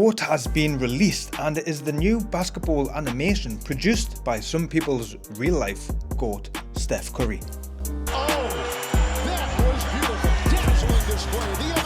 GOAT has been released and it is the new basketball animation produced by some people's real life GOAT, Steph Curry.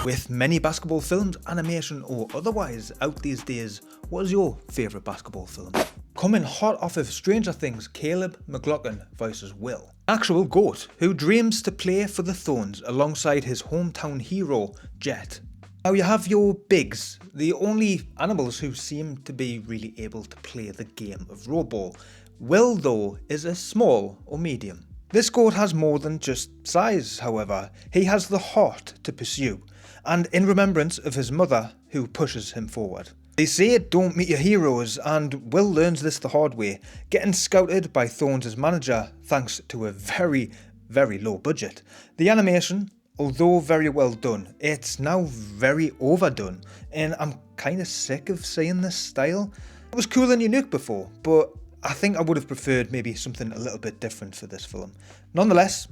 With many basketball films, animation or otherwise, out these days, what is your favourite basketball film? Coming hot off of Stranger Things, Caleb McLaughlin voices Will, actual GOAT, who dreams to play for the Thorns alongside his hometown hero, Jet. Now you have your bigs, the only animals who seem to be really able to play the game of robo. Will, though, is a small or medium. This GOAT has more than just size, however. He has the heart to pursue, and in remembrance of his mother, who pushes him forward. They say don't meet your heroes, and Will learns this the hard way, getting scouted by Thorns' manager thanks to a very, very low budget. The animation, although very well done, it's now very overdone, and I'm kinda sick of seeing this style. It was cool and unique before, but I think I would have preferred maybe something a little bit different for this film. Nonetheless,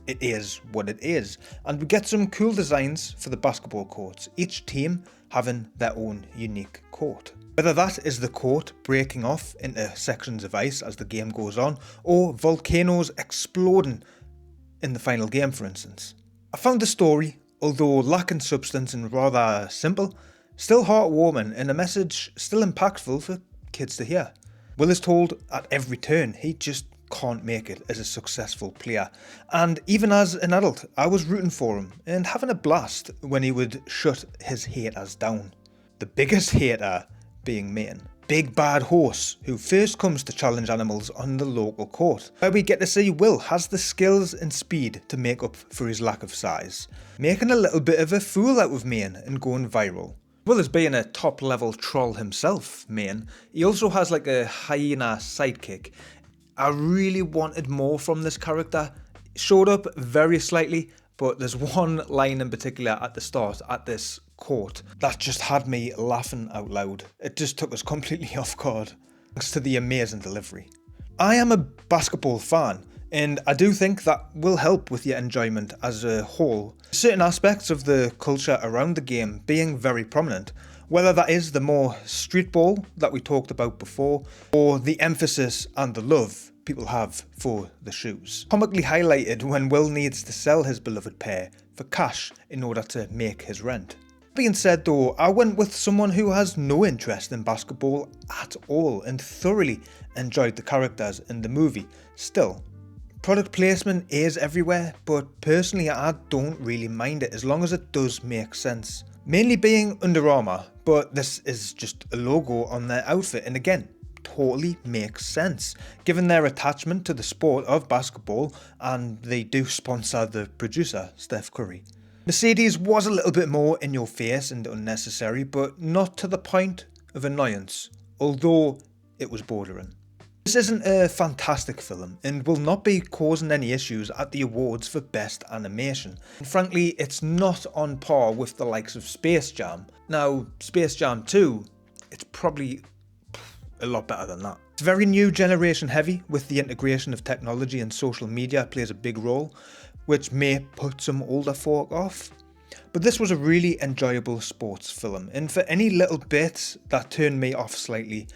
it is what it is, and we get some cool designs for the basketball courts, each team having their own unique court. Whether that is the court breaking off into sections of ice as the game goes on, or volcanoes exploding in the final game, for instance. I found the story, although lacking substance and rather simple, still heartwarming and a message still impactful for kids to hear. Will is told at every turn he just can't make it as a successful player, and even as an adult I was rooting for him and having a blast when he would shut his haters down. The biggest hater being Maine, Big Bad Horse, who first comes to challenge animals on the local court, where we get to see Will has the skills and speed to make up for his lack of size, making a little bit of a fool out of Maine and going viral. Will is being a top level troll himself, Maine. He also has like a hyena sidekick. I really wanted more from this character. Showed up very slightly, but there's one line in particular at the start at this court that just had me laughing out loud. It just took us completely off guard, thanks to the amazing delivery. I am a basketball fan, and I do think that will help with your enjoyment as a whole. Certain aspects of the culture around the game being very prominent, whether that is the more street ball that we talked about before, or the emphasis and the love people have for the shoes. Comically highlighted when Will needs to sell his beloved pair for cash in order to make his rent. Being said though, I went with someone who has no interest in basketball at all and thoroughly enjoyed the characters in the movie. Still, product placement is everywhere, but personally I don't really mind it as long as it does make sense. Mainly being Under Armour, but this is just a logo on their outfit, and again, totally makes sense given their attachment to the sport of basketball, and they do sponsor the producer, Steph Curry. Mercedes was a little bit more in your face and unnecessary, but not to the point of annoyance, although it was bordering. This isn't a fantastic film and will not be causing any issues at the awards for best animation. And frankly, it's not on par with the likes of Space Jam. Now, Space Jam 2, it's probably a lot better than that. It's very new generation heavy, with the integration of technology and social media plays a big role, which may put some older folk off. But this was a really enjoyable sports film, and for any little bits that turned me off slightly,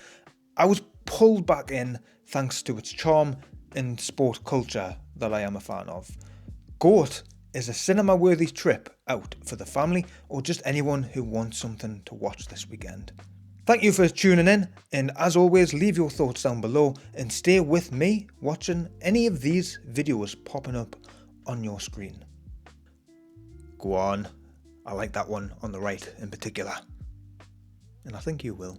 I was pulled back in thanks to its charm and sport culture that I am a fan of. GOAT is a cinema worthy trip out for the family or just anyone who wants something to watch this weekend. Thank you for tuning in, and as always leave your thoughts down below and stay with me watching any of these videos popping up on your screen. Go on, I like that one on the right in particular, and I think you will.